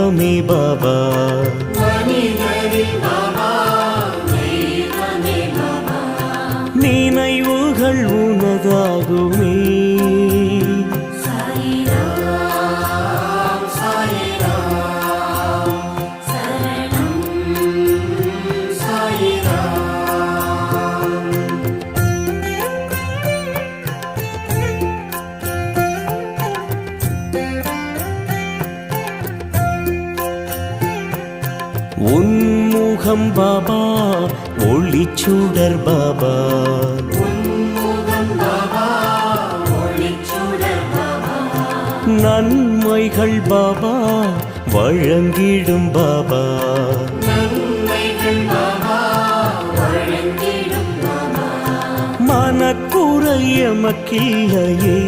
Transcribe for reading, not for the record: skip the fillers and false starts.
தெய்வமே பாபா நினைவுகள் உனதாகுமே உன்முகம் பாபா ஒளிச்சுடர் பாபா நன்மைகள் பாபா வழங்கிடும் பாபா மனக்குறை எமக்கில்லையே